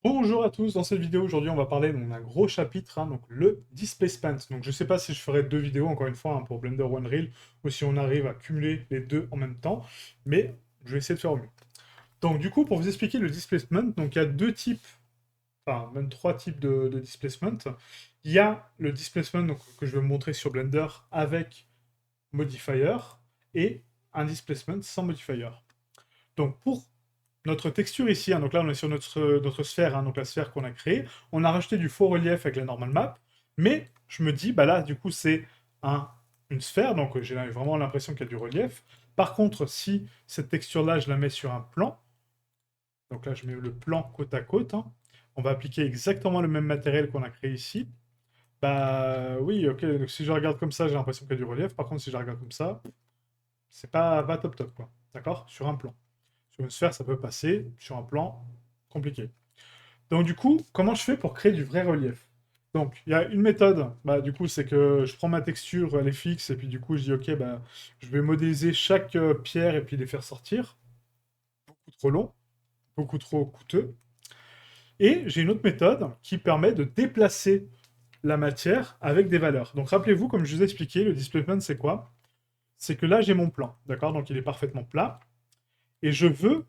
Bonjour à tous, dans cette vidéo aujourd'hui on va parler d'un gros chapitre, donc le displacement. Donc je sais pas si je ferai deux vidéos encore une fois pour Blender One Reel ou si on arrive à cumuler les deux en même temps, mais je vais essayer de faire au mieux. Donc du coup pour vous expliquer le displacement, donc il y a deux types, enfin même trois types de displacement. Il y a le displacement que je vais vous montrer sur Blender avec modifier et un displacement sans modifier. Donc pour notre texture ici, donc là on est sur notre sphère, donc la sphère qu'on a créée, on a rajouté du faux relief avec la normal map, mais je me dis, bah là du coup c'est un, une sphère, donc j'ai vraiment l'impression qu'il y a du relief. Par contre, si cette texture-là, je la mets sur un plan, donc là je mets le plan côte à côte, on va appliquer exactement le même matériel qu'on a créé ici. Bah oui, ok, donc si je regarde comme ça, j'ai l'impression qu'il y a du relief. Par contre, si je regarde comme ça, c'est pas top top, quoi. D'accord? Sur un plan. Sur une sphère, ça peut passer. Sur un plan, compliqué. Donc du coup, comment je fais pour créer du vrai relief? Donc, il y a une méthode, bah, du coup, c'est que je prends ma texture, elle est fixe, et puis du coup, je dis, ok, bah, je vais modéliser chaque pierre et puis les faire sortir. Beaucoup trop long, beaucoup trop coûteux. Et j'ai une autre méthode qui permet de déplacer la matière avec des valeurs. Donc rappelez-vous, comme je vous ai expliqué, le displacement, c'est quoi? C'est que là, j'ai mon plan, d'accord? Donc il est parfaitement plat, et je veux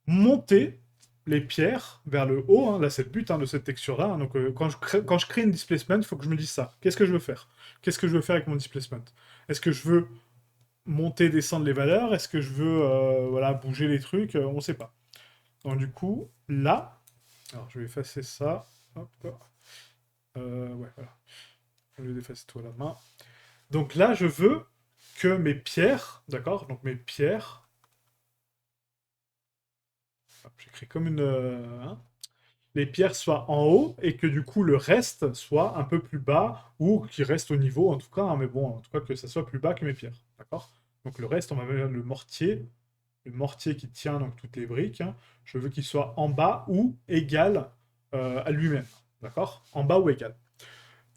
monter les pierres vers le haut. Là, c'est le but de cette texture-là. Donc, quand je crée une displacement, il faut que je me dise ça. Qu'est-ce que je veux faire? Qu'est-ce que je veux faire avec mon displacement? Est-ce que je veux monter, descendre les valeurs? Est-ce que je veux voilà, bouger les trucs? On ne sait pas. Donc, du coup, là, alors je vais effacer ça. Hop. Ouais, voilà. Au lieu d'effacer tout à la main. Donc là, je veux que mes pierres, d'accord? Donc mes pierres, j'écris comme une, les pierres soient en haut et que du coup le reste soit un peu plus bas ou qu'il reste au niveau en tout cas, mais bon, en tout cas que ça soit plus bas que mes pierres, d'accord? Donc le reste, on va mettre le mortier qui tient donc toutes les briques, je veux qu'il soit en bas ou égal à lui-même, d'accord? En bas ou égal.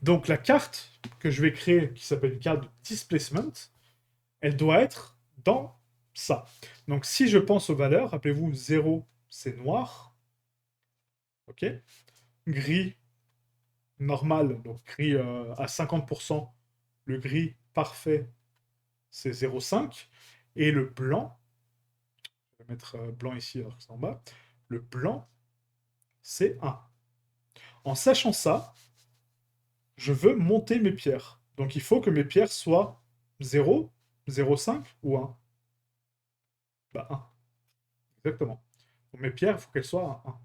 Donc la carte que je vais créer, qui s'appelle une carte de displacement, elle doit être dans ça. Donc si je pense aux valeurs, rappelez-vous, 0 c'est noir, ok? Gris normal, donc gris à 50%, le gris parfait, c'est 0,5. Et le blanc, je vais mettre blanc ici alors que c'est en bas, le blanc, c'est 1. En sachant ça, je veux monter mes pierres. Donc il faut que mes pierres soient 0, 0,5 ou 1. Bah 1, exactement. Donc mes pierres, il faut qu'elles soient à 1.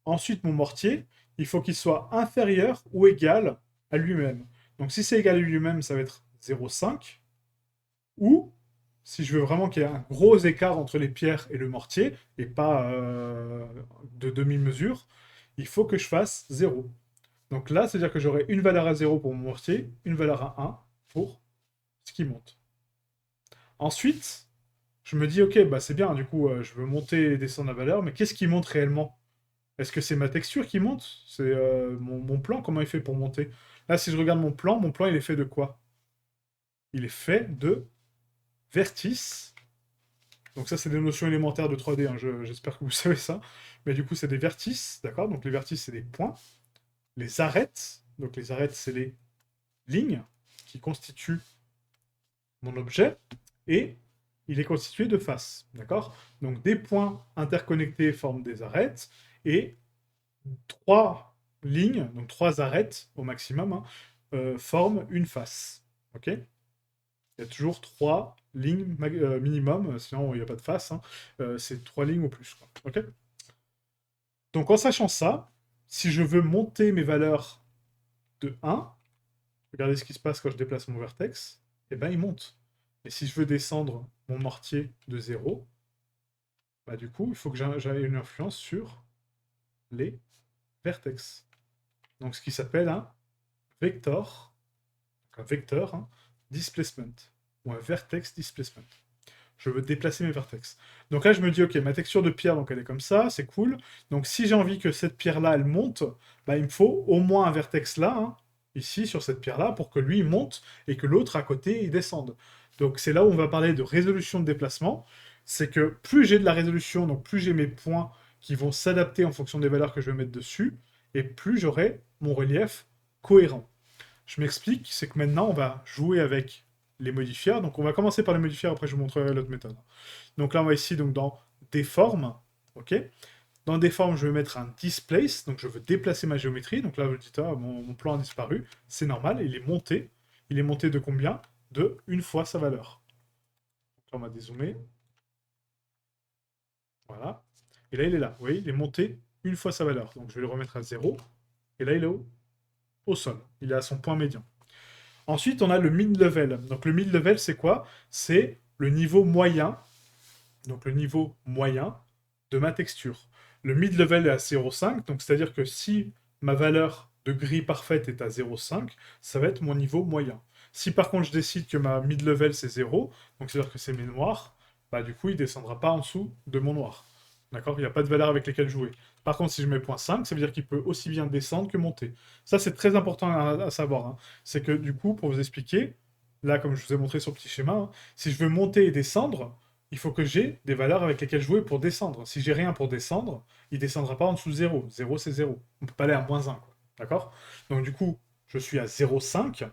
Ensuite, mon mortier, il faut qu'il soit inférieur ou égal à lui-même. Donc si c'est égal à lui-même, ça va être 0,5. Ou, si je veux vraiment qu'il y ait un gros écart entre les pierres et le mortier, et pas de demi-mesure, il faut que je fasse 0. Donc là, c'est-à-dire que j'aurai une valeur à 0 pour mon mortier, une valeur à 1 pour ce qui monte. Ensuite, je me dis, ok, bah c'est bien, du coup, je veux monter et descendre la valeur, mais qu'est-ce qui monte réellement? Est-ce que c'est ma texture qui monte? C'est mon plan, comment il fait pour monter? Là, si je regarde mon plan, il est fait de quoi? Il est fait de vertices. Donc ça, c'est des notions élémentaires de 3D, j'espère que vous savez ça. Mais du coup, c'est des vertices, d'accord? Donc les vertices, c'est des points. Les arêtes, donc les arêtes, c'est les lignes qui constituent mon objet. Et il est constitué de faces, d'accord? Donc des points interconnectés forment des arêtes. Et trois lignes, donc trois arêtes au maximum, forment une face. Ok? Il y a toujours trois lignes minimum, sinon il n'y a pas de face. C'est trois lignes ou plus. Quoi. Ok? Donc en sachant ça, si je veux monter mes valeurs de 1, regardez ce qui se passe quand je déplace mon vertex, et ben il monte. Et si je veux descendre mon mortier de 0, bah du coup, il faut que j'aie une influence sur les vertex. Donc ce qui s'appelle un vector, un vecteur displacement, ou un vertex displacement. Je veux déplacer mes vertex. Donc là, je me dis, ok, ma texture de pierre, donc elle est comme ça, c'est cool. Donc si j'ai envie que cette pierre-là, elle monte, bah, il me faut au moins un vertex là, ici, sur cette pierre-là, pour que lui, il monte, et que l'autre, à côté, il descende. Donc c'est là où on va parler de résolution de déplacement. C'est que plus j'ai de la résolution, donc plus j'ai mes points qui vont s'adapter en fonction des valeurs que je vais mettre dessus, et plus j'aurai mon relief cohérent. Je m'explique, c'est que maintenant, on va jouer avec les modifiers. Donc, on va commencer par les modifiers, après je vous montrerai l'autre méthode. Donc là, on va ici donc, dans Deform, ok. Dans Deform, je vais mettre un Displace, donc je veux déplacer ma géométrie. Donc là, vous dites, ah, mon plan a disparu. C'est normal, il est monté. Il est monté de combien? De une fois sa valeur. Donc là, on va dézoomer. Voilà. Et là, il est là. Vous voyez, il est monté une fois sa valeur. Donc je vais le remettre à 0. Et là, il est au sol. Il est à son point médian. Ensuite, on a le mid-level. Donc le mid-level, c'est quoi? C'est le niveau moyen. Donc le niveau moyen de ma texture. Le mid-level est à 0,5. Donc c'est-à-dire que si ma valeur de gris parfaite est à 0,5, ça va être mon niveau moyen. Si par contre je décide que ma mid-level c'est 0, donc c'est-à-dire que c'est mes noirs, bah du coup il descendra pas en dessous de mon noir. D'accord? Il n'y a pas de valeur avec lesquelles jouer. Par contre, si je mets 0,5, ça veut dire qu'il peut aussi bien descendre que monter. Ça, c'est très important à savoir, hein. C'est que du coup, pour vous expliquer, là, comme je vous ai montré sur le petit schéma, hein, si je veux monter et descendre, il faut que j'ai des valeurs avec lesquelles jouer pour descendre. Si j'ai rien pour descendre, il descendra pas en dessous de 0. 0, c'est 0. On peut pas aller à -1, quoi. D'accord? Donc du coup, je suis à 0,5,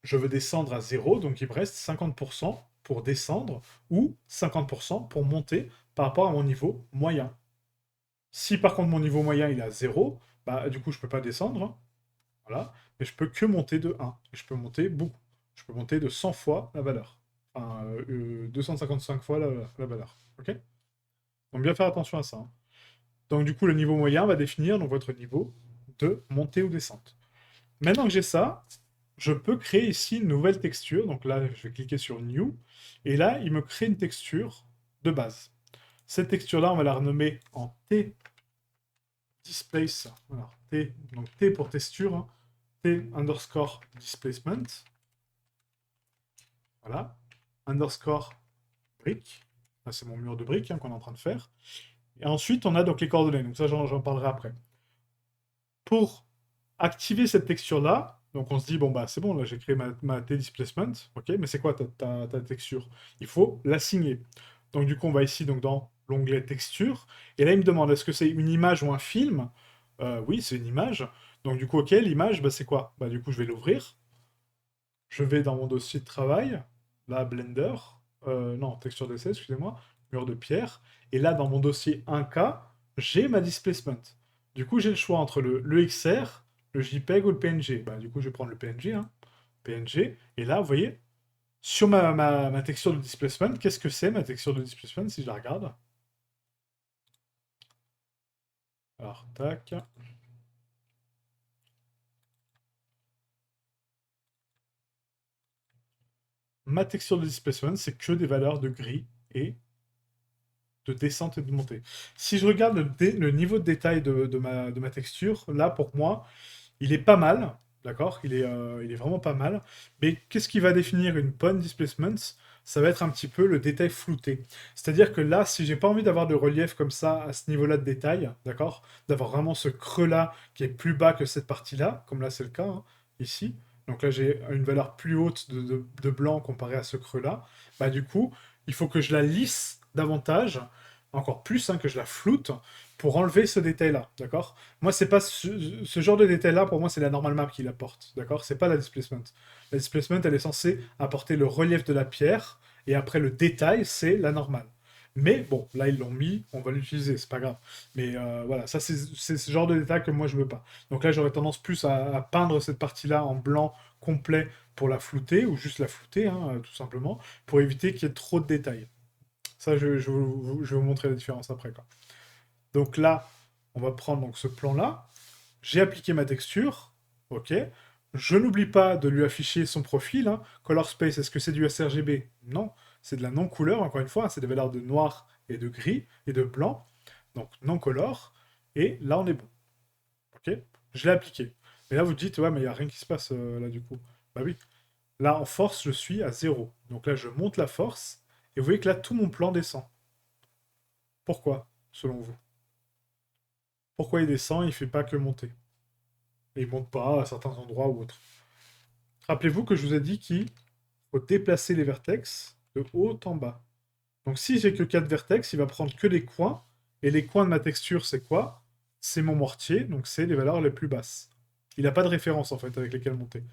je veux descendre à 0, donc il me reste 50% pour descendre, ou 50% pour monter par rapport à mon niveau moyen. Si par contre mon niveau moyen il est à 0, bah du coup je peux pas descendre, hein. Voilà, mais je peux que monter de 1, et je peux monter beaucoup. Je peux monter de 100 fois la valeur. Enfin, 255 fois la valeur. Ok? Donc bien faire attention à ça, hein. Donc du coup le niveau moyen va définir donc, votre niveau de montée ou descente. Maintenant que j'ai ça, je peux créer ici une nouvelle texture. Donc là, je vais cliquer sur New. Et là, il me crée une texture de base. Cette texture-là, on va la renommer en T Displace. Alors, T, donc T pour texture, hein. T underscore displacement. Voilà. Underscore brique. Là, c'est mon mur de briques, hein, qu'on est en train de faire. Et ensuite, on a donc les coordonnées. Donc ça, j'en parlerai après. Pour activer cette texture-là, donc on se dit, bon, bah c'est bon, là j'ai créé ma T-displacement, ok, mais c'est quoi ta texture? Il faut l'assigner. Donc du coup, on va ici donc, dans l'onglet texture, et là il me demande, est-ce que c'est une image ou un film? Oui, c'est une image. Donc du coup, ok, l'image, bah, c'est quoi? Bah du coup, je vais l'ouvrir. Je vais dans mon dossier de travail, là, Blender, non, texture d'essai, excusez-moi, mur de pierre, et là, dans mon dossier 1K, j'ai ma displacement. Du coup, j'ai le choix entre le XR, le JPEG ou le PNG. Bah, du coup, je vais prendre le PNG, hein. PNG, et là, vous voyez, sur ma texture de displacement, qu'est-ce que c'est ma texture de displacement, si je la regarde? Alors, tac. Ma texture de displacement, c'est que des valeurs de gris et de descente et de montée. Si je regarde le niveau de détail de ma texture, là, pour moi, il est pas mal, d'accord? Il est vraiment pas mal. Mais qu'est-ce qui va définir une bonne displacement? Ça va être un petit peu le détail flouté. C'est-à-dire que là, si j'ai pas envie d'avoir de relief comme ça, à ce niveau-là de détail, d'accord? D'avoir vraiment ce creux-là qui est plus bas que cette partie-là, comme là c'est le cas, hein, ici. Donc là, j'ai une valeur plus haute de blanc comparé à ce creux-là. Bah du coup, il faut que je la lisse davantage, encore plus, hein, que je la floute, pour enlever ce détail-là, d'accord? Moi, c'est pas ce genre de détail-là, pour moi, c'est la normal map qui l'apporte, d'accord? C'est pas la displacement. La displacement, elle est censée apporter le relief de la pierre, et après, le détail, c'est la normale. Mais bon, là, ils l'ont mis, on va l'utiliser, c'est pas grave. Mais voilà, ça, c'est ce genre de détail que moi, je veux pas. Donc là, j'aurais tendance plus à peindre cette partie-là en blanc complet pour la flouter, ou juste la flouter, hein, tout simplement, pour éviter qu'il y ait trop de détails. Ça, je vais vous montrer la différence après, quoi. Donc là, on va prendre donc, ce plan-là. J'ai appliqué ma texture. OK. Je n'oublie pas de lui afficher son profil, hein. Color space, est-ce que c'est du sRGB? Non, c'est de la non-couleur, encore une fois, hein. C'est des valeurs de noir et de gris et de blanc. Donc non-color. Et là, on est bon. OK. Je l'ai appliqué. Mais là, vous dites, ouais, mais il n'y a rien qui se passe là, du coup. Bah oui. Là, en force, je suis à 0. Donc là, je monte la force. Et vous voyez que là, tout mon plan descend. Pourquoi, selon vous? Pourquoi il descend, il fait pas que monter? Et il monte pas à certains endroits ou autres. Rappelez-vous que je vous ai dit qu'il faut déplacer les vertex de haut en bas. Donc si j'ai que 4 vertex, il va prendre que les coins Et les coins de ma texture, c'est quoi? C'est mon mortier, donc c'est les valeurs les plus basses. Il n'a pas de référence, en fait, avec lesquelles monter.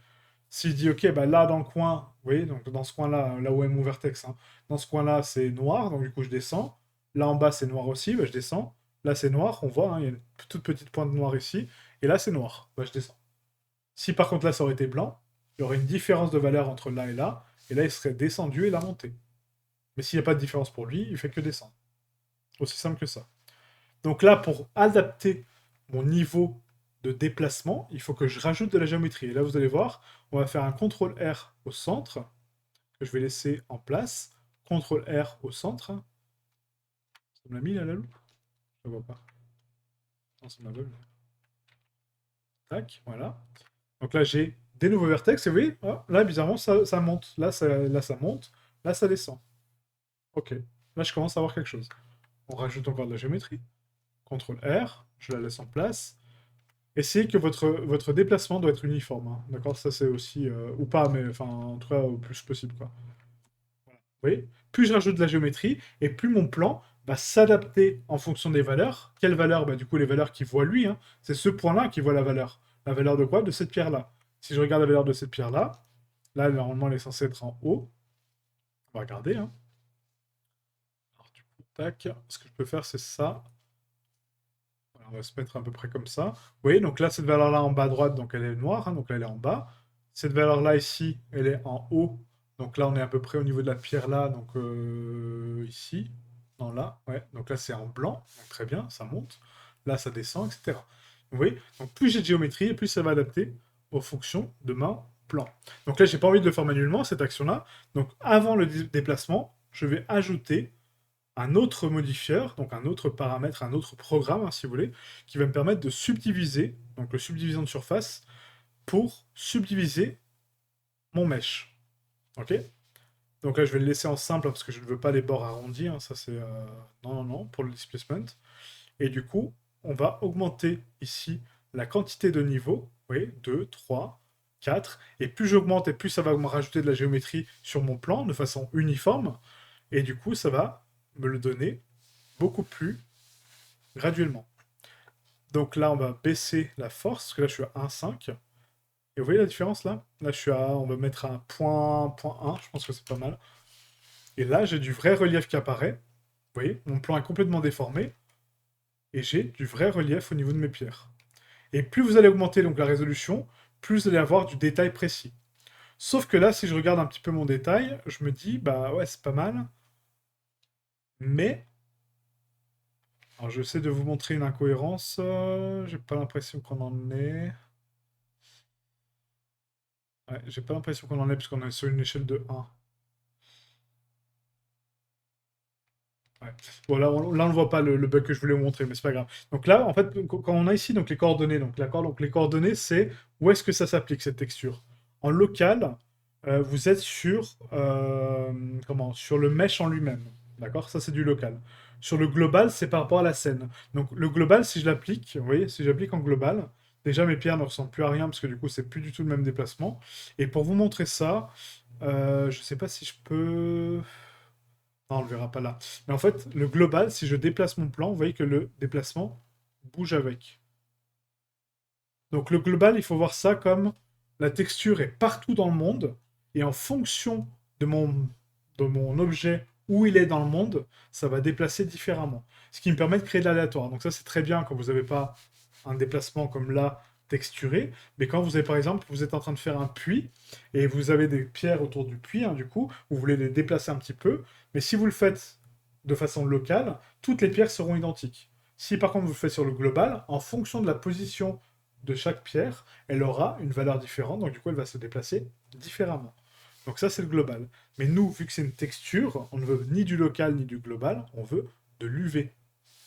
S'il dit, ok, bah là, dans le coin, vous voyez, donc dans ce coin-là, là où est mon vertex, hein, dans ce coin-là, c'est noir, donc du coup, je descends. Là, en bas, c'est noir aussi, bah, je descends. Là, c'est noir, on voit, hein, il y a une toute petite pointe noire ici. Et là, c'est noir, bah, je descends. Si par contre, là, ça aurait été blanc, il y aurait une différence de valeur entre là, et là, il serait descendu et là, monté. Mais s'il n'y a pas de différence pour lui, il fait que descendre. Aussi simple que ça. Donc là, pour adapter mon niveau de déplacement, il faut que je rajoute de la géométrie. Et là, vous allez voir, on va faire un CTRL-R au centre, que je vais laisser en place. CTRL-R au centre. Ça me l'a mis là, la loupe? Je ne vois pas. Non, ça me l'a pas. Tac, voilà. Donc là, j'ai des nouveaux vertex, et vous voyez, oh, là, bizarrement, ça monte. Là ça monte. Là, ça descend. Ok. Là, je commence à voir quelque chose. On rajoute encore de la géométrie. CTRL-R, je la laisse en place. Essayez que votre déplacement doit être uniforme, hein. D'accord? Ça, c'est aussi... ou pas, mais enfin, en tout cas, au plus possible, quoi. Voilà. Vous voyez? Plus je rajoute de la géométrie, et plus mon plan va s'adapter en fonction des valeurs. Quelles valeurs? Bah, du coup, les valeurs qu'il voit lui, hein. C'est ce point-là qui voit la valeur. La valeur de quoi? De cette pierre-là. Si je regarde la valeur de cette pierre-là, là, normalement, elle est censée être en haut. On va regarder, hein. Alors, du coup, tac. Ce que je peux faire, c'est ça. On va se mettre à peu près comme ça. Vous voyez, donc là, cette valeur-là en bas à droite, donc elle est noire, hein, donc là, elle est en bas. Cette valeur-là ici, elle est en haut. Donc là, on est à peu près au niveau de la pierre là, donc ici. Non, là, ouais. Donc là, c'est en blanc. Donc très bien, ça monte. Là, ça descend, etc. Vous voyez, donc plus j'ai de géométrie, et plus ça va adapter aux fonctions de ma plan. Donc là, j'ai pas envie de le faire manuellement, cette action-là. Donc avant le déplacement, je vais ajouter un autre modifieur, donc un autre paramètre, un autre programme, hein, si vous voulez, qui va me permettre de subdiviser, donc le subdivision de surface, pour subdiviser mon mesh. Ok? Donc là, je vais le laisser en simple parce que je ne veux pas les bords arrondis, hein, ça c'est... Non, non, non, pour le displacement. Et du coup, on va augmenter ici la quantité de niveaux, vous voyez, 2, 3, 4, et plus j'augmente et plus ça va me rajouter de la géométrie sur mon plan de façon uniforme, et du coup, ça va me le donner beaucoup plus graduellement. Donc là, on va baisser la force, parce que là, je suis à 1,5. Et vous voyez la différence là? Là, je suis à... On va mettre à point 1, je pense que c'est pas mal. Et là, j'ai du vrai relief qui apparaît. Vous voyez, mon plan est complètement déformé. Et j'ai du vrai relief au niveau de mes pierres. Et plus vous allez augmenter donc la résolution, plus vous allez avoir du détail précis. Sauf que là, si je regarde un petit peu mon détail, je me dis, bah ouais, c'est pas mal. Mais alors, j'essaie de vous montrer une incohérence. J'ai pas l'impression qu'on en est. Ouais, j'ai pas l'impression qu'on en est, puisqu'on est sur une échelle de 1. Ouais. Bon, là, on ne voit pas le bug que je voulais vous montrer, mais c'est pas grave. Donc là, en fait, quand on a ici donc, les coordonnées, donc les coordonnées, c'est où est-ce que ça s'applique, cette texture. En local, vous êtes sur, sur le mesh en lui-même. D'accord? Ça, c'est du local. Sur le global, c'est par rapport à la scène. Donc le global, si je l'applique, vous voyez, si j'applique en global, déjà mes pierres ne ressemblent plus à rien, parce que du coup, c'est plus du tout le même déplacement. Et pour vous montrer ça, je sais pas si je peux... Non, on le verra pas là. Mais en fait, le global, si je déplace mon plan, vous voyez que le déplacement bouge avec. Donc le global, il faut voir ça comme la texture est partout dans le monde, et en fonction de mon objet, où il est dans le monde, ça va déplacer différemment. Ce qui me permet de créer de l'aléatoire. Donc ça, c'est très bien quand vous n'avez pas un déplacement comme là, texturé, mais quand vous avez, par exemple, vous êtes en train de faire un puits, et vous avez des pierres autour du puits, hein, du coup, vous voulez les déplacer un petit peu, mais si vous le faites de façon locale, toutes les pierres seront identiques. Si par contre vous le faites sur le global, en fonction de la position de chaque pierre, elle aura une valeur différente, donc du coup elle va se déplacer différemment. Donc ça c'est le global. Mais nous, vu que c'est une texture, on ne veut ni du local ni du global, on veut de l'UV.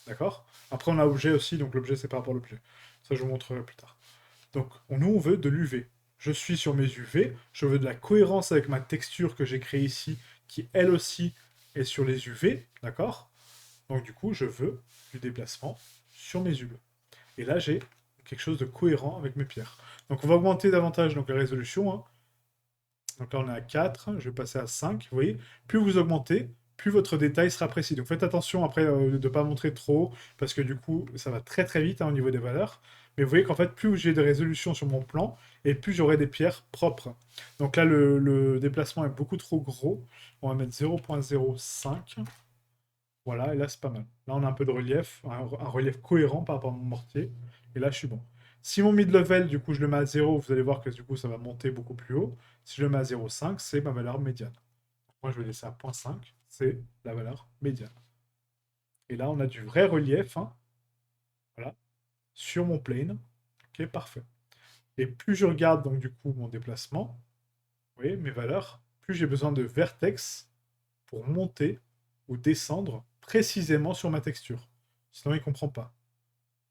D'accord? Après on a objet aussi, donc l'objet c'est par rapport à l'objet. Ça je vous montrerai plus tard. Donc nous on veut de l'UV. Je suis sur mes UV, je veux de la cohérence avec ma texture que j'ai créée ici, qui elle aussi est sur les UV, d'accord? Donc du coup je veux du déplacement sur mes UV. Et là j'ai quelque chose de cohérent avec mes pierres. Donc on va augmenter davantage donc, la résolution, hein. Donc là on est à 4, je vais passer à 5, vous voyez. Plus vous augmentez, plus votre détail sera précis. Donc faites attention après de ne pas montrer trop, parce que du coup, ça va très très vite hein, au niveau des valeurs. Mais vous voyez qu'en fait, plus j'ai de résolution sur mon plan, et plus j'aurai des pierres propres. Donc là, le déplacement est beaucoup trop gros. On va mettre 0,05. Voilà, et là, c'est pas mal. Là, on a un peu de relief, un relief cohérent par rapport à mon mortier. Et là, je suis bon. Si mon mid-level, du coup, je le mets à 0, vous allez voir que du coup, ça va monter beaucoup plus haut. Si je le mets à 0,5, c'est ma valeur médiane. Moi, je vais laisser à 0,5, c'est la valeur médiane. Et là, on a du vrai relief, hein, voilà, sur mon plane. Ok, parfait. Et plus je regarde, donc, du coup, mon déplacement, vous voyez, mes valeurs, plus j'ai besoin de vertex pour monter ou descendre précisément sur ma texture. Sinon, il ne comprend pas.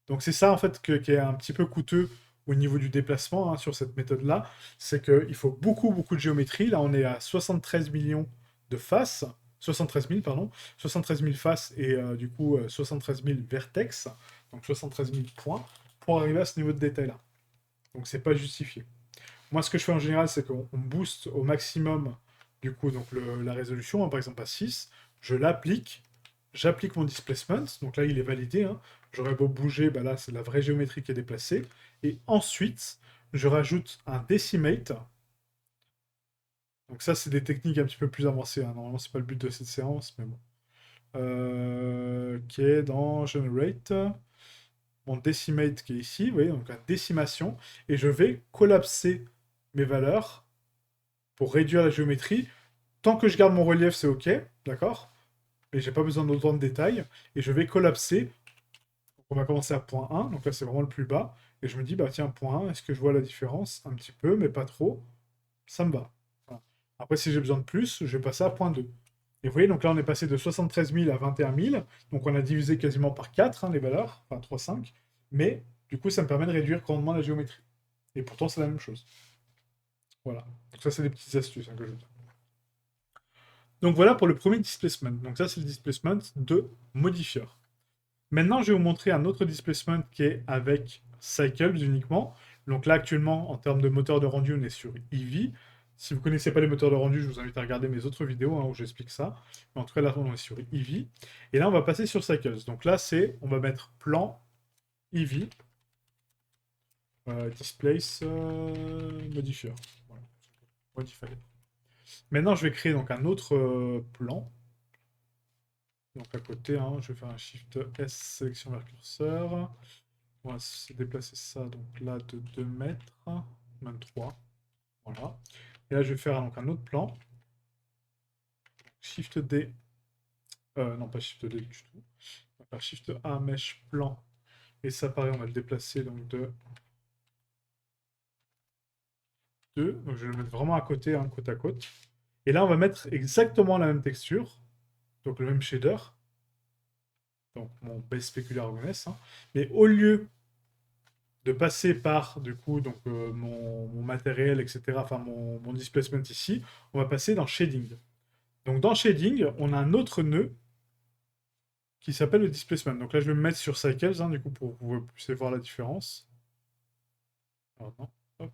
Donc c'est ça en fait qui est un petit peu coûteux au niveau du déplacement hein, sur cette méthode-là, c'est qu'il faut beaucoup beaucoup de géométrie. Là on est à 73 millions de faces, 73 000 pardon, 73 000 faces et du coup 73 000 vertex, donc 73 000 points pour arriver à ce niveau de détail-là. Donc c'est pas justifié. Moi ce que je fais en général c'est qu'on booste au maximum du coup donc la résolution, hein, par exemple à 6, je l'applique, j'applique mon displacement, donc là il est validé, hein. J'aurais beau bouger, bah là c'est la vraie géométrie qui est déplacée, et ensuite je rajoute un decimate, donc ça c'est des techniques un petit peu plus avancées, hein. Normalement c'est pas le but de cette séance, mais bon. Qui est dans Generate, mon decimate qui est ici, vous voyez, donc la décimation, et je vais collapser mes valeurs pour réduire la géométrie. Tant que je garde mon relief, c'est OK, d'accord? Et j'ai pas besoin d'autant de détails. Et je vais collapser. Donc on va commencer à point 1, donc là c'est vraiment le plus bas. Et je me dis, bah tiens, point 1, est-ce que je vois la différence? Un petit peu, mais pas trop. Ça me va. Voilà. Après, si j'ai besoin de plus, je vais passer à point 2. Et vous voyez, donc là on est passé de 73 000 à 21 000. Donc on a divisé quasiment par 4 hein, les valeurs, enfin 3, 5. Mais du coup, ça me permet de réduire grandement la géométrie. Et pourtant, c'est la même chose. Voilà. Donc ça, c'est des petites astuces hein, que je donne. Donc voilà pour le premier displacement. Donc ça, c'est le displacement de modifieur. Maintenant, je vais vous montrer un autre displacement qui est avec Cycles uniquement. Donc là, actuellement, en termes de moteur de rendu, on est sur Eevee. Si vous ne connaissez pas les moteurs de rendu, je vous invite à regarder mes autres vidéos hein, où j'explique ça. Mais en tout cas, là, on est sur Eevee. Et là, on va passer sur Cycles. Donc là, on va mettre plan Eevee, displace modifier. Voilà. Modifier. Maintenant, je vais créer donc un autre plan. Donc à côté, hein, je vais faire un Shift S, sélection vers curseur. On va se déplacer ça donc là de 2 mètres, même 3. Voilà. Et là, je vais faire donc un autre plan. Shift D. Non, pas Shift D du tout. On va faire Shift A, Mesh, plan. Et ça, pareil, on va le déplacer donc de 2. Donc je vais le mettre vraiment à côté, hein, côte à côte. Et là, on va mettre exactement la même texture. Donc le même shader. Donc mon base spéculaire Argoness. Hein. Mais au lieu de passer par du coup donc mon matériel, etc., enfin mon displacement ici, on va passer dans Shading. Donc dans Shading, on a un autre nœud qui s'appelle le displacement. Donc là, je vais me mettre sur Cycles, hein, du coup, pour que vous puissiez voir la différence. Pardon. Hop.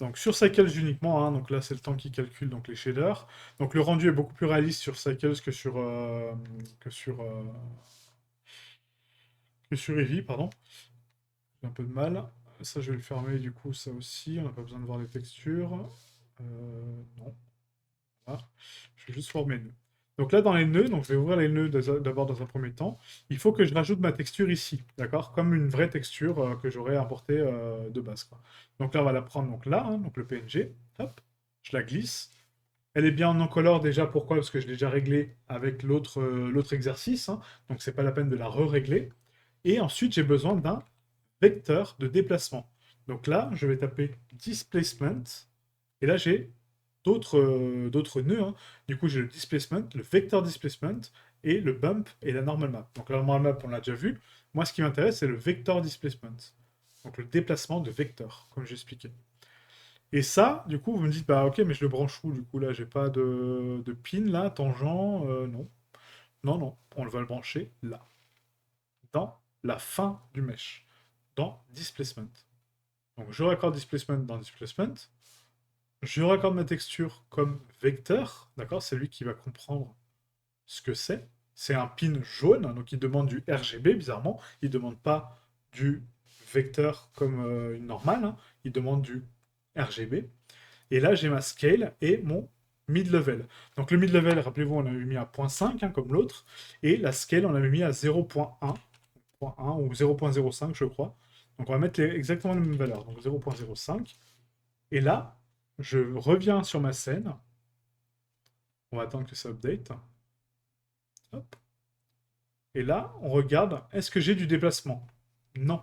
Donc sur Cycles uniquement, hein, donc là c'est le temps qui calcule donc les shaders. Donc le rendu est beaucoup plus réaliste sur Cycles que sur Eevee, pardon. J'ai un peu de mal. Ça je vais le fermer du coup, ça aussi, on n'a pas besoin de voir les textures. Non. Voilà. Je vais juste former nœud. Donc là, dans les nœuds, donc je vais ouvrir les nœuds d'abord dans un premier temps. Il faut que je rajoute ma texture ici, d'accord? Comme une vraie texture que j'aurais importée de base, quoi. Donc là, on va la prendre donc là, hein, donc le PNG. Hop, je la glisse. Elle est bien en non-color déjà, pourquoi? Parce que je l'ai déjà réglé avec l'autre exercice, hein, donc c'est pas la peine de la re-régler. Et ensuite, j'ai besoin d'un vecteur de déplacement. Donc là, je vais taper displacement, et là, j'ai d'autres nœuds. Hein. Du coup, j'ai le displacement, le vecteur displacement, et le bump et la normal map. Donc la normal map, on l'a déjà vu. Moi, ce qui m'intéresse, c'est le vector displacement. Donc le déplacement de vecteur, comme j'expliquais. Et ça, du coup, vous me dites, bah ok, mais je le branche où? Du coup, là, j'ai pas de pin, là, tangent, non. Non, on va le brancher là, dans la fin du mesh, dans displacement. Donc je raccorde displacement dans displacement, je raccorde ma texture comme vecteur, d'accord? C'est lui qui va comprendre ce que c'est. C'est un pin jaune, donc il demande du RGB, bizarrement. Il ne demande pas du vecteur comme une normale, hein. Il demande du RGB. Et là, j'ai ma scale et mon mid-level. Donc le mid-level, rappelez-vous, on avait mis à 0.5, hein, comme l'autre. Et la scale, on avait mis à 0.1, 0.1 ou 0.05, je crois. Donc on va mettre exactement les mêmes valeurs. Donc 0.05. Et là, je reviens sur ma scène. On va attendre que ça update. Hop. Et là, on regarde, est-ce que j'ai du déplacement? Non.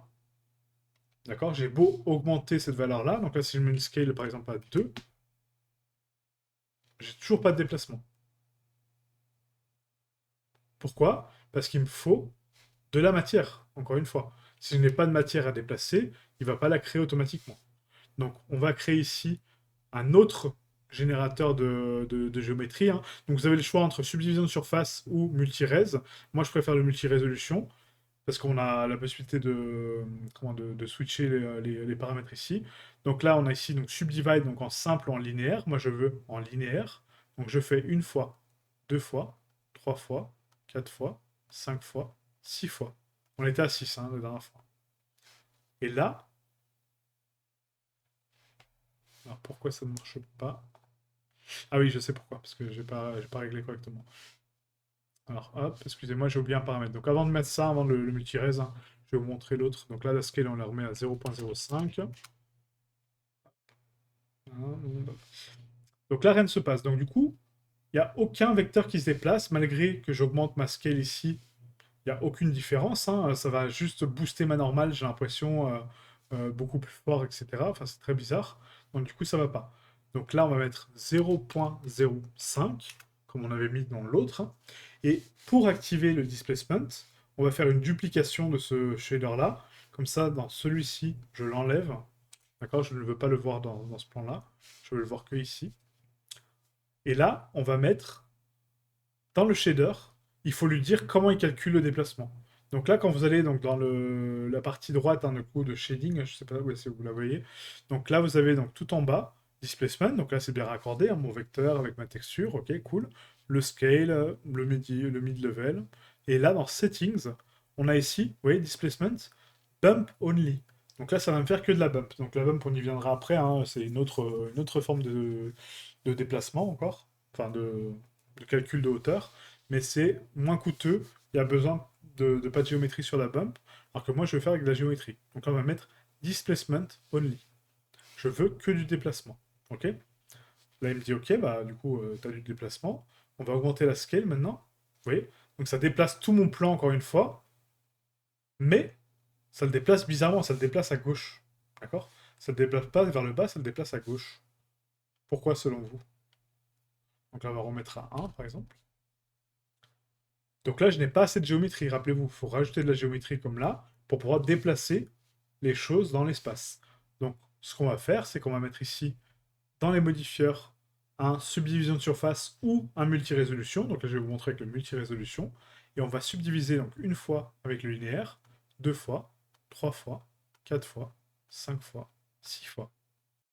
D'accord? J'ai beau augmenter cette valeur-là. Donc là, si je mets une scale, par exemple, à 2, j'ai toujours pas de déplacement. Pourquoi? Parce qu'il me faut de la matière, encore une fois. Si je n'ai pas de matière à déplacer, il ne va pas la créer automatiquement. Donc, on va créer ici un autre générateur de géométrie, hein. Donc, vous avez le choix entre subdivision de surface ou multirés. Moi, je préfère le multirésolution parce qu'on a la possibilité de switcher les paramètres ici. Donc là, on a ici donc subdivide donc en simple ou en linéaire. Moi, je veux en linéaire. Donc, je fais une fois, deux fois, trois fois, quatre fois, cinq fois, six fois. On était à 6, hein, la dernière fois. Et là, alors pourquoi ça ne marche pas? Ah oui, je sais pourquoi, parce que j'ai pas réglé correctement. Alors hop, excusez-moi, j'ai oublié un paramètre. Donc avant de mettre ça, avant le multirez, hein, je vais vous montrer l'autre. Donc là, la scale, on la remet à 0.05. Donc là, rien ne se passe. Donc du coup, il n'y a aucun vecteur qui se déplace, malgré que j'augmente ma scale ici. Il n'y a aucune différence, hein. Ça va juste booster ma normale, j'ai l'impression, beaucoup plus fort, etc. Enfin, c'est très bizarre. Donc du coup, ça va pas. Donc là, on va mettre 0.05, comme on avait mis dans l'autre, hein. Et pour activer le displacement, on va faire une duplication de ce shader-là. Comme ça, dans celui-ci, je l'enlève. D'accord? Je ne veux pas le voir dans ce plan-là. Je veux le voir que ici. Et là, on va mettre dans le shader, il faut lui dire comment il calcule le déplacement. Donc là, quand vous allez donc, dans la partie droite hein, coup de shading, je ne sais pas où est-ce que vous la voyez, donc là, vous avez donc tout en bas, displacement, donc là, c'est bien raccordé, hein, mon vecteur avec ma texture, ok, cool. Le scale, le mid-level. Et là, dans settings, on a ici, vous voyez, displacement, bump only. Donc là, ça va me faire que de la bump. Donc la bump, on y viendra après, hein, c'est une autre forme de déplacement encore, enfin de calcul de hauteur, mais c'est moins coûteux. Il y a besoin de pas de géométrie sur la bump, alors que moi je vais faire avec de la géométrie. Donc là on va mettre displacement only. Je veux que du déplacement. Ok? Là il me dit ok, bah du coup tu as du déplacement. On va augmenter la scale maintenant. Vous voyez? Donc ça déplace tout mon plan encore une fois, mais ça le déplace bizarrement, ça le déplace à gauche. D'accord? Ça ne le déplace pas vers le bas, ça le déplace à gauche. Pourquoi selon vous? Donc là on va remettre à 1 par exemple. Donc là, je n'ai pas assez de géométrie, rappelez-vous. Il faut rajouter de la géométrie comme là pour pouvoir déplacer les choses dans l'espace. Donc, ce qu'on va faire, c'est qu'on va mettre ici, dans les modifieurs, un subdivision de surface ou un multirésolution. Donc là, je vais vous montrer avec le multirésolution. Et on va subdiviser donc une fois avec le linéaire, deux fois, trois fois, quatre fois, cinq fois, six fois.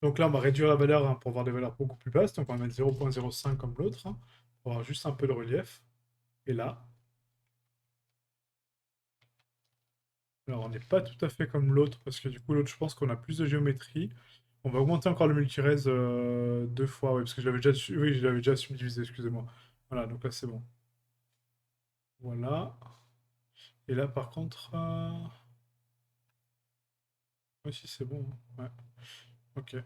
Donc là, on va réduire la valeur hein, pour avoir des valeurs beaucoup plus basses. Donc on va mettre 0.05 comme l'autre, hein, pour avoir juste un peu de relief. Et là, alors, on n'est pas tout à fait comme l'autre, parce que du coup, l'autre, je pense qu'on a plus de géométrie. On va augmenter encore le multirez deux fois, ouais, parce que je l'avais déjà, oui, je l'avais déjà subdivisé, excusez-moi. Voilà, donc là, c'est bon. Voilà. Et là, par contre... Oui, si, c'est bon, hein. Ouais, ok.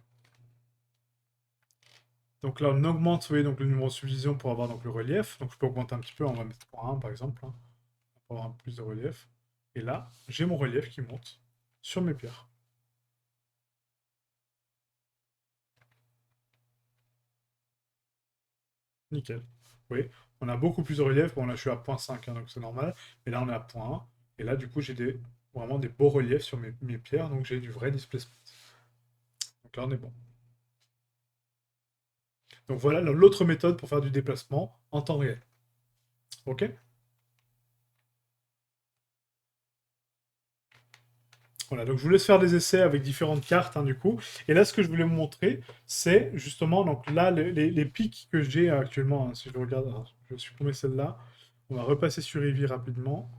Donc là, on augmente, vous voyez, donc le numéro de subdivision pour avoir donc, le relief. Donc je peux augmenter un petit peu, on va mettre pour 1, par exemple, hein, pour avoir plus de relief. Et là, j'ai mon relief qui monte sur mes pierres. Nickel. Oui, on a beaucoup plus de relief. Bon, là, je suis à 0.5, hein, donc c'est normal. Mais là, on est à 0.1. Et là, du coup, j'ai vraiment des beaux reliefs sur mes pierres, donc j'ai du vrai displacement. Donc là, on est bon. Donc voilà l'autre méthode pour faire du déplacement en temps réel. OK? Voilà, donc je vous laisse faire des essais avec différentes cartes, hein, du coup. Et là, ce que je voulais vous montrer, c'est justement, donc là, les pics que j'ai actuellement, hein, si je regarde, alors, je vais supprimer celle-là. On va repasser sur Eevee rapidement.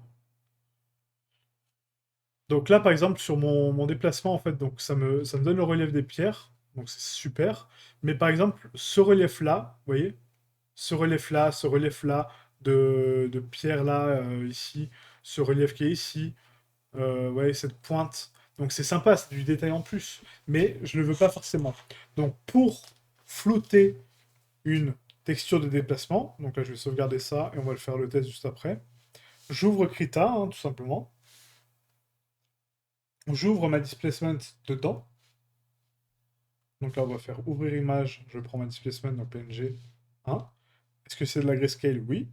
Donc là, par exemple, sur mon déplacement, en fait, donc ça me donne le relief des pierres, donc c'est super. Mais par exemple, ce relief-là, vous voyez, ce relief-là de pierre-là, ici, ce relief qui est ici, ouais, cette pointe. Donc c'est sympa, c'est du détail en plus, mais je ne le veux pas forcément. Donc pour flouter une texture de déplacement, donc là je vais sauvegarder ça et on va le faire le test juste après. J'ouvre Krita, hein, tout simplement. J'ouvre ma displacement dedans. Donc là on va faire ouvrir image, je prends ma displacement, donc PNG 1. Est-ce que c'est de la grayscale? Oui.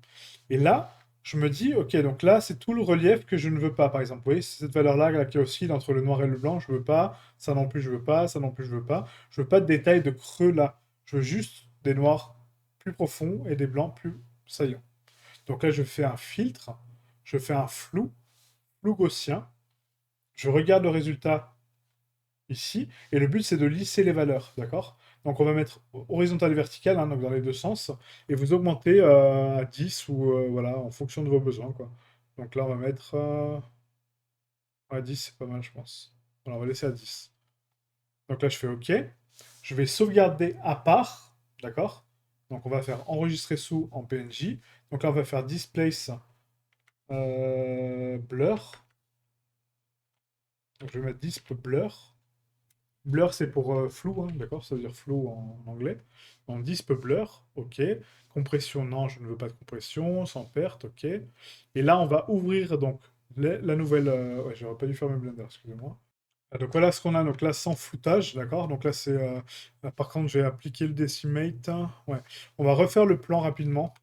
Et là, je me dis, ok, donc là, c'est tout le relief que je ne veux pas. Par exemple, vous voyez, c'est cette valeur-là là, qui oscille entre le noir et le blanc, je veux pas. Ça non plus, je veux pas. Ça non plus, je veux pas. Je veux pas de détails de creux là. Je veux juste des noirs plus profonds et des blancs plus saillants. Donc là, je fais un filtre. Je fais un flou gaussien. Je regarde le résultat ici. Et le but, c'est de lisser les valeurs, d'accord? Donc on va mettre horizontal et vertical, hein, donc dans les deux sens, et vous augmentez à 10 ou voilà, en fonction de vos besoins, quoi. Donc là, on va mettre à 10, c'est pas mal, je pense. Voilà, on va laisser à 10. Donc là, je fais OK. Je vais sauvegarder à part, d'accord? Donc on va faire enregistrer sous en PNJ. Donc là, on va faire displace blur. Donc je vais mettre disp blur. Blur, c'est pour flou, hein, d'accord? Ça veut dire flou en anglais. On disp blur, ok. Compression, non, je ne veux pas de compression, sans perte, ok. Et là, on va ouvrir donc la nouvelle. Ouais, j'aurais pas dû fermer Blender, excusez-moi. Ah, donc voilà ce qu'on a, donc là sans floutage, d'accord? Donc là c'est. Là, par contre, j'ai appliqué le decimate, hein. Ouais. On va refaire le plan rapidement,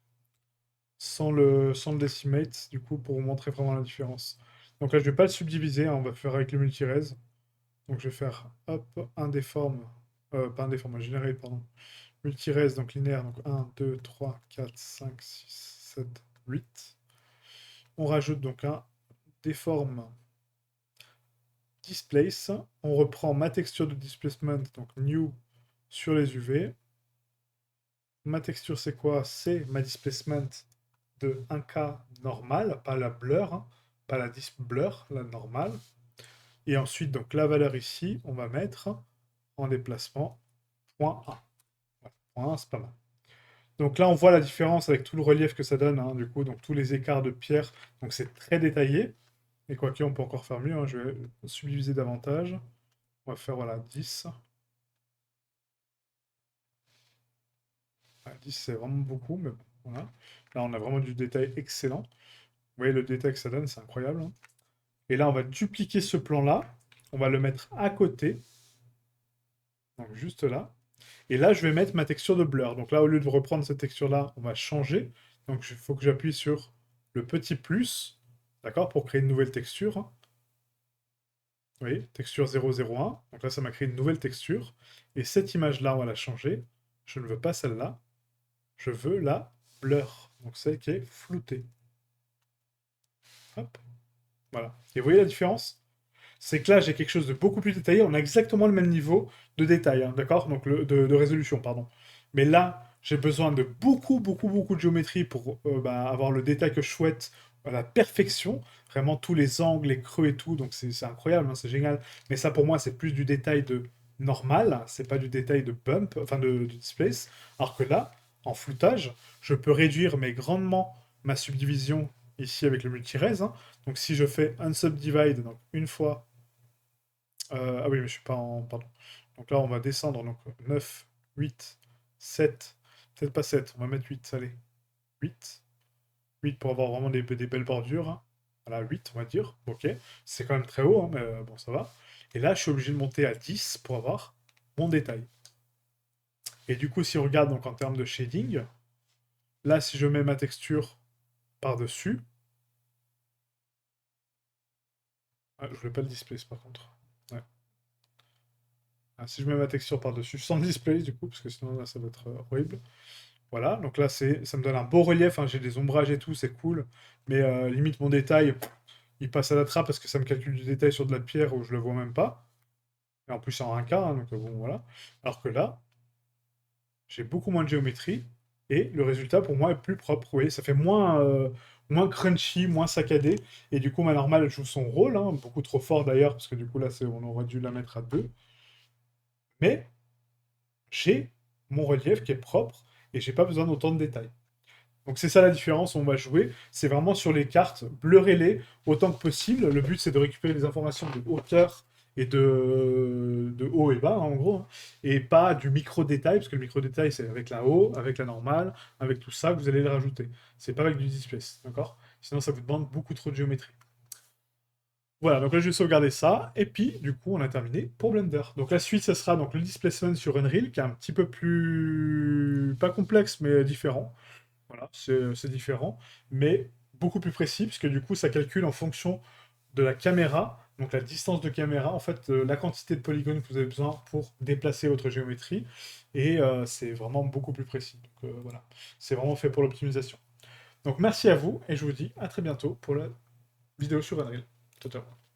sans le decimate, du coup, pour vous montrer vraiment la différence. Donc là, je vais pas le subdiviser, hein, on va faire avec le multirez. Donc je vais faire hop, un déforme, pas un déforme, un generate, pardon. Multirez, donc linéaire, donc 1, 2, 3, 4, 5, 6, 7, 8. On rajoute donc un déforme displace. On reprend ma texture de displacement, donc new sur les UV. Ma texture c'est quoi? C'est ma displacement de 1K normal, pas la blur, hein, pas la disp blur, la normale. Et ensuite, donc la valeur ici, on va mettre en déplacement point 1. Point 1, c'est pas mal. Donc là, on voit la différence avec tout le relief que ça donne, hein, du coup, donc tous les écarts de pierre. Donc c'est très détaillé. Et quoique, on peut encore faire mieux, hein, je vais subdiviser davantage. On va faire, voilà, 10. Ouais, 10, c'est vraiment beaucoup, mais bon, voilà. Là, on a vraiment du détail excellent. Vous voyez le détail que ça donne, c'est incroyable, hein. Et là, on va dupliquer ce plan-là. On va le mettre à côté. Donc juste là. Et là, je vais mettre ma texture de blur. Donc là, au lieu de reprendre cette texture-là, on va changer. Donc il faut que j'appuie sur le petit plus, d'accord, pour créer une nouvelle texture. Vous voyez, texture 001. Donc là, ça m'a créé une nouvelle texture. Et cette image-là, on va la changer. Je ne veux pas celle-là. Je veux la blur. Donc celle qui est floutée. Hop. Voilà. Et vous voyez la différence? C'est que là, j'ai quelque chose de beaucoup plus détaillé. On a exactement le même niveau de détail, hein, d'accord? Donc de résolution, pardon. Mais là, j'ai besoin de beaucoup, beaucoup, beaucoup de géométrie pour avoir le détail que je souhaite à la perfection. Vraiment tous les angles, les creux et tout. Donc c'est incroyable, hein, c'est génial. Mais ça, pour moi, c'est plus du détail de normal. C'est pas du détail de bump, enfin de displace. Alors que là, en floutage, je peux réduire mais grandement ma subdivision ici avec le multirez, hein. Donc si je fais un subdivide, donc une fois ah oui, mais je suis pas en. Pardon. Donc là, on va descendre. Donc 9, 8, 7. Peut-être pas 7, on va mettre 8, allez. 8. 8 pour avoir vraiment des belles bordures, hein. Voilà, 8, on va dire. Ok. C'est quand même très haut, hein, mais bon, ça va. Et là, je suis obligé de monter à 10 pour avoir mon détail. Et du coup, si on regarde donc en termes de shading, là, si je mets ma texture par-dessus. Ah, je voulais pas le displace par contre. Ouais. Ah, si je mets ma texture par-dessus, sans display du coup, parce que sinon là, ça va être horrible. Voilà, donc là, ça me donne un beau relief, hein, j'ai des ombrages et tout, c'est cool. Mais limite, mon détail, il passe à la trappe parce que ça me calcule du détail sur de la pierre où je le vois même pas. Et en plus, c'est en 1K, hein, donc bon, voilà. Alors que là, j'ai beaucoup moins de géométrie, et le résultat, pour moi, est plus propre. Vous voyez, ça fait moins crunchy, moins saccadé, et du coup, ma normale elle joue son rôle, hein, beaucoup trop fort d'ailleurs, parce que du coup, là, on aurait dû la mettre à 2. Mais j'ai mon relief qui est propre, et j'ai pas besoin d'autant de détails. Donc c'est ça la différence, on va jouer. C'est vraiment sur les cartes, blurrez-les autant que possible. Le but c'est de récupérer les informations de hauteur et de haut et bas, hein, en gros, hein. Et pas du micro-détail, parce que le micro-détail c'est avec la haut, avec la normale, avec tout ça que vous allez le rajouter. C'est pas avec du displace, d'accord? Sinon ça vous demande beaucoup trop de géométrie. Voilà, donc là je vais sauvegarder ça, et puis du coup on a terminé pour Blender. Donc la suite, ça sera donc le displacement sur Unreal, qui est un petit peu plus... pas complexe, mais différent. Voilà, c'est différent, mais beaucoup plus précis, puisque du coup, ça calcule en fonction de la caméra, donc la distance de caméra, en fait, la quantité de polygones que vous avez besoin pour déplacer votre géométrie, et c'est vraiment beaucoup plus précis. Donc voilà, c'est vraiment fait pour l'optimisation. Donc merci à vous, et je vous dis à très bientôt pour la vidéo sur Unreal. Ciao, ciao.